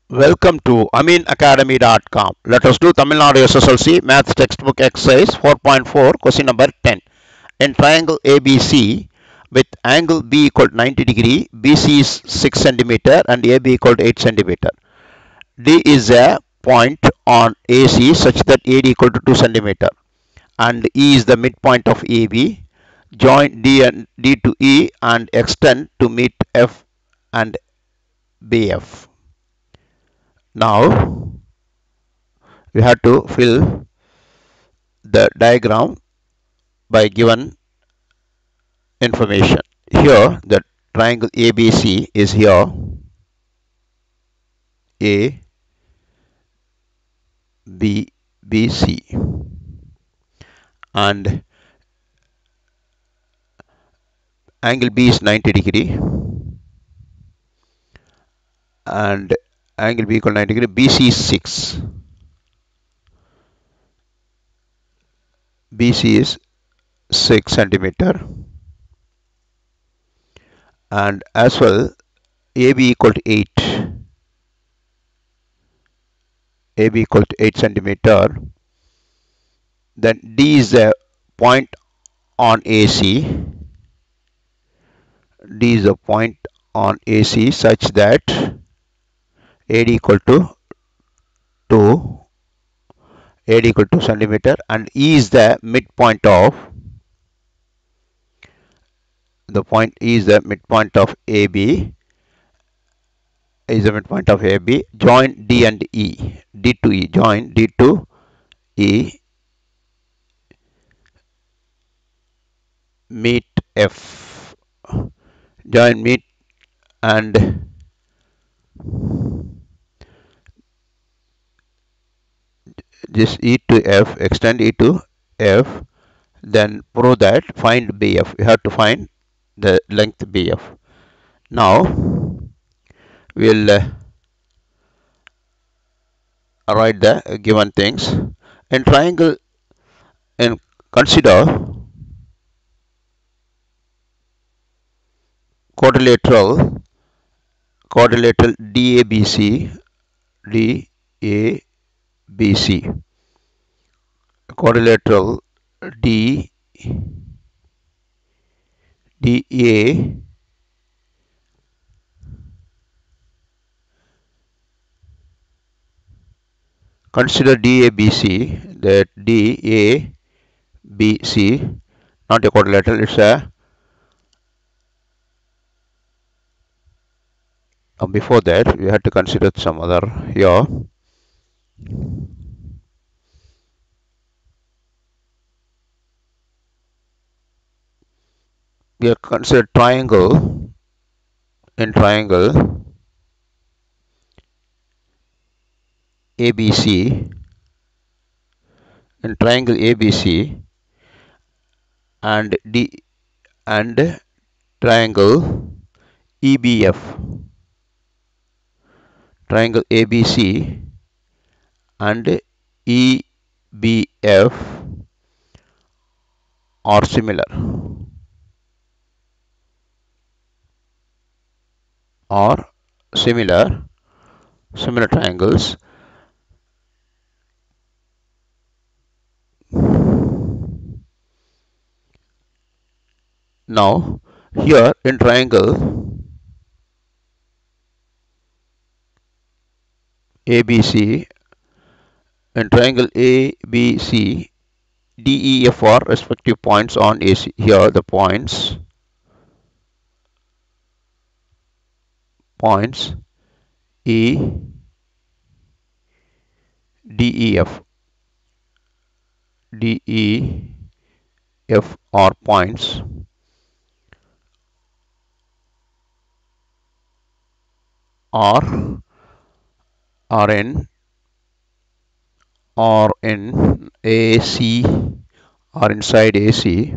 Welcome to AmeenAcademy.com. Let us do Tamil Nadu SSLC Maths Textbook Exercise 4.4, question number 10. In triangle ABC with angle B equal to 90 degree, BC is 6 centimeter and AB equal to 8 centimeter. D is a point on AC such that AD equal to 2 centimeter and E is the midpoint of AB. Join D and D to E and extend to meet F and BF. Now we have to fill the diagram by given information. Here the triangle ABC is here, A, B, B, C, and angle B is 90 degree and angle B equal 90 degree. BC is 6. BC is 6 centimeter and as well AB equal to 8. AB equal to 8 centimeter. Then D is the point on AC. D is a point on AC such that AD equal to 2, AD equal to centimeter, and E is the midpoint of AB, is the midpoint of AB. Join D and E, D to E, join D to E, meet F, join meet and this E to F, extend E to F, then prove that, find BF. You have to find the length BF. Now we'll write the given things. In triangle, and consider quadrilateral DABC, quadrilateral D DA consider DABC, that DABC not a quadrilateral, it's a before that we had to consider some other here. We have considered triangle. In triangle ABC, in triangle ABC and D and triangle EBF, triangle ABC and EBF are similar, are similar triangles. Now here in triangle ABC, in triangle ABC, DEF are respective points on AC. Here the points E, DEF, are points are in AC, are inside AC,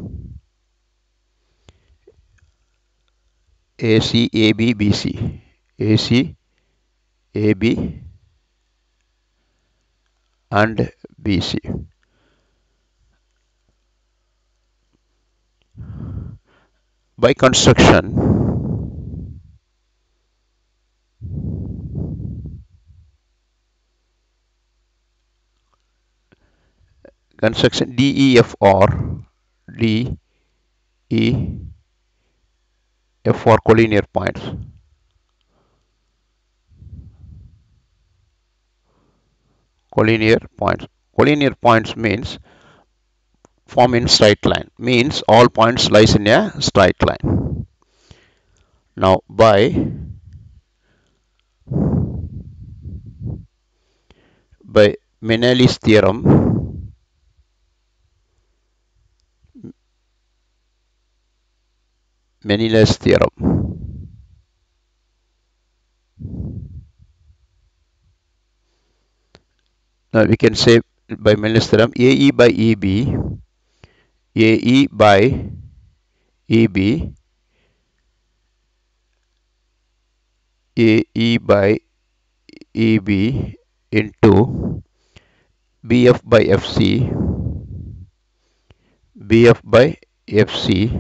AB, BC, AC, AB and BC. By construction, construction DEF or DEF for collinear points. Collinear points. Collinear points means form in straight line. Means all points lies in a straight line. Now by Meneli's theorem, Menela's theorem. Now we can say by Menela's theorem, AE by EB, AE by EB, AE by EB into BF by FC, BF by FC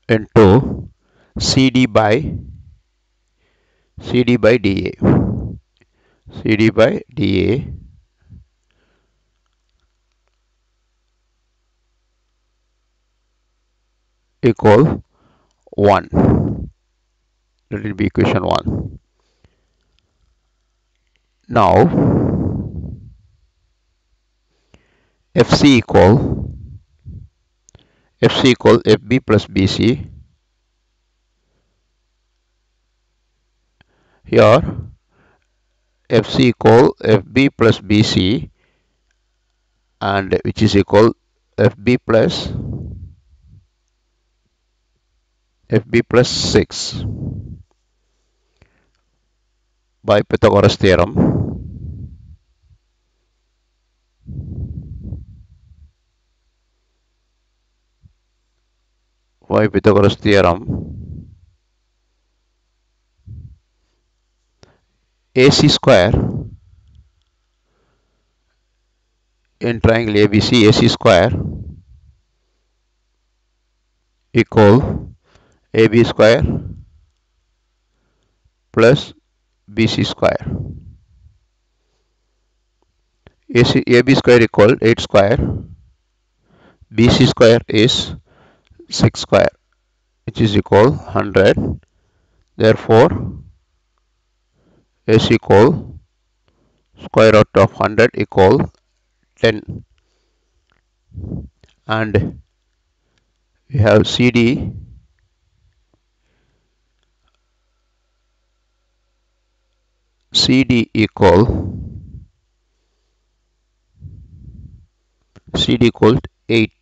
into CD by DA, CD by DA equal 1. That will be equation 1. Now FC equal FB plus BC. Here FC equal FB plus BC, and which is equal FB plus 6 by Pythagoras theorem. By Pythagoras theorem, AC square in triangle ABC, AC square equal AB square plus BC square. AB square equal 8 square, BC square is 6 square, which is equal 100. Therefore AC equal square root of 100 equal 10, and we have CD equal CD equal 8.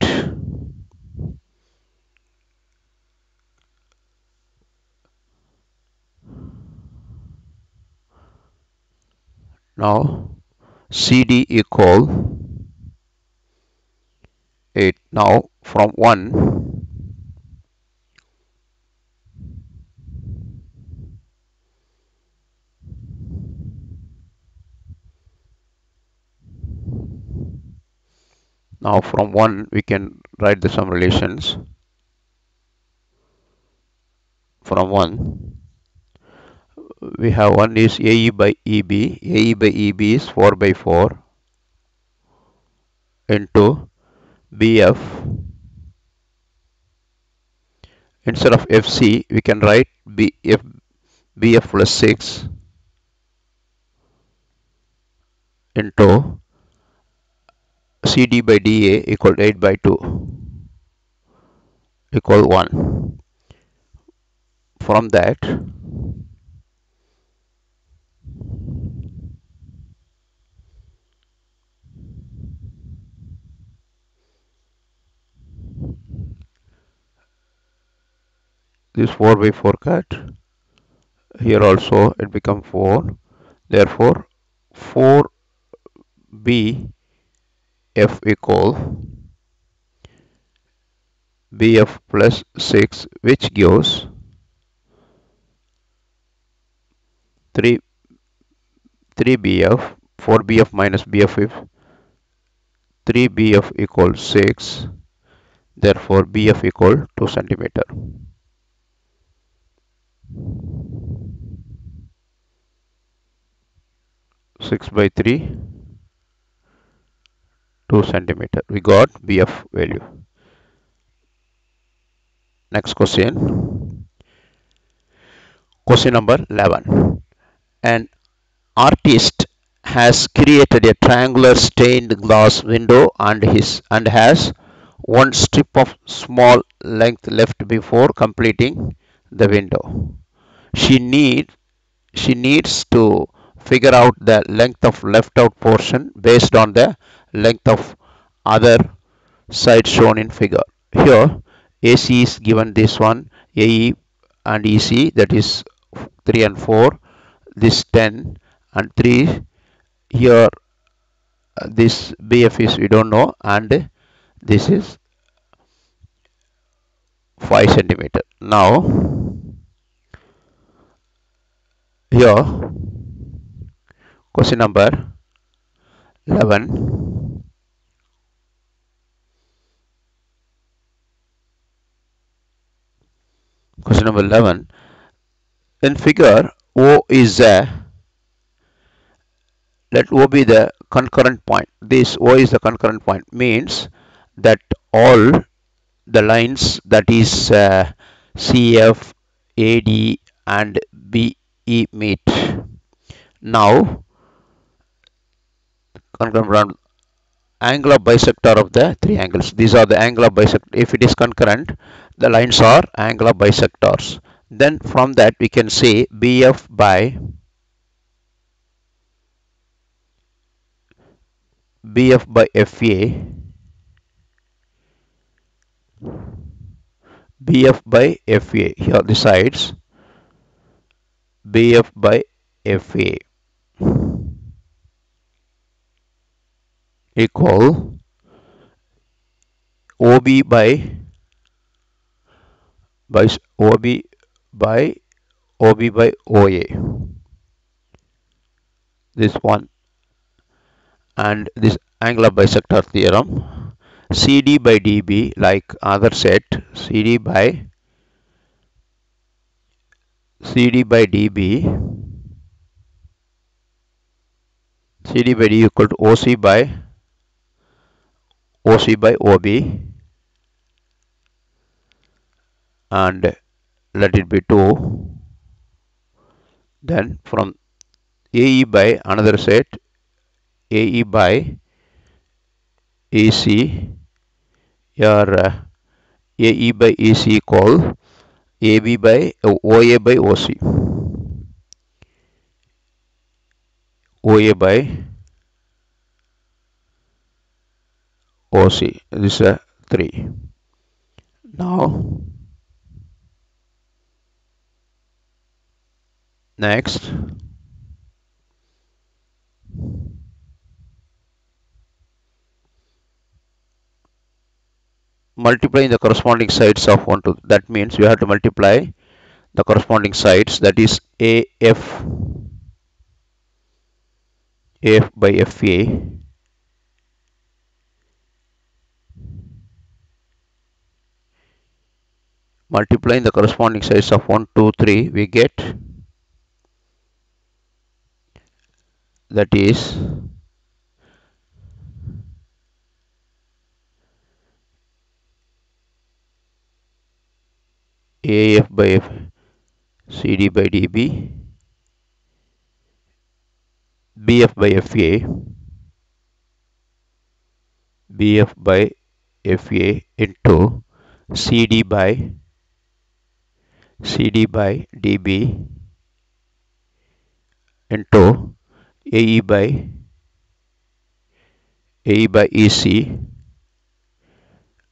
Now CD equal 8. Now from 1, we can write the some relations. From 1 we have one is AE by EB. AE by EB is 4 by 4 into BF. Instead of FC we can write BF plus 6 into CD by DA equal 8 by 2 equal 1. From that this 4 by 4 cut, here also it become 4. Therefore 4BF equal BF plus 6, which gives 3BF. 4BF minus BF is 3BF equals 6. Therefore BF equal 2 centimeter. 6 by 3, 2 centimeter. We got BF value. Next question. Question number 11. An artist has created a triangular stained glass window and has one strip of small length left before completing the window. She need she needs to figure out the length of left out portion based on the length of other side shown in figure. Here AC is given this one, AE and EC, that is 3 and 4, this 10 and 3. Here this BF is we don't know, and this is 5 centimeter. Now here question number 11. Question number 11. In figure, O is a, let O be the concurrent point. This O is the concurrent point, means that all the lines, that is CF, AD and BE meet. Now concurrent angle of bisector of the three angles. These are the angle of bisector. If it is concurrent, the lines are angle of bisectors. Then from that we can say BF by FA, BF by FA. Here the sides, BF by FA equal OB by OB by OA. This one, and this angle of bisector theorem. CD by DB, like other set, CD by DB, CD by D equal to OC by OB, and let it be 2. Then from AE by another set, AE by AC, here AE by AC equal AB by OA by OC, OA by OC. This is a 3. Now next, multiplying the corresponding sides of 1 to, that means we have to multiply the corresponding sides, that is AF by FA multiplying the corresponding sides of 1, 2, 3, we get, that is AF by CD by DB, BF by FA, BF by FA into CD by DB into AE by EC,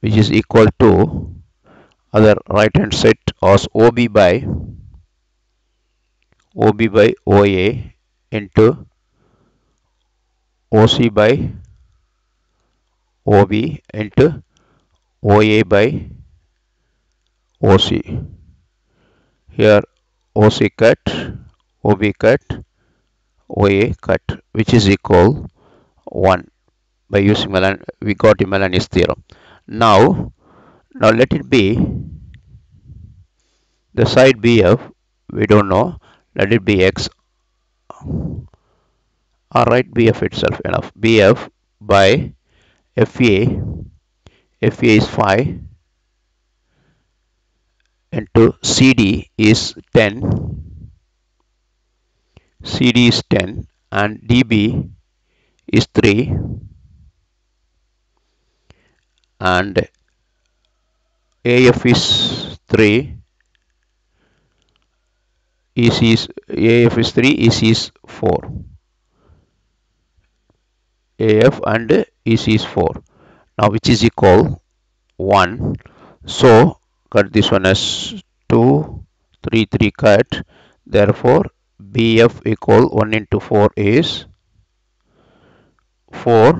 which is equal to other right hand side as OB by OA into OC by OB into OA by OC. Here OC cut, OB cut, OA cut, which is equal 1 by using we got Milanese theorem. Now let it be the side BF, we don't know, let it be X or write BF itself enough. BF by FA, FA is 5 into CD is 10, CD is 10 and DB is 3 and AF is 3, EC is AF is 3, EC is 4. AF and EC is 4. Now which is equal 1. So cut this one as 2, 3, 3 cut. Therefore BF equal 1 into 4 is 4.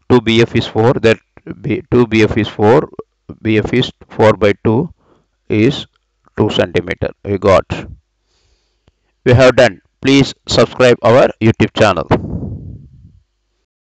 2 BF is 4. That 2 BF is 4. BF is 4 by 2 is 2 centimeter. We got. We have done. Please subscribe our YouTube channel.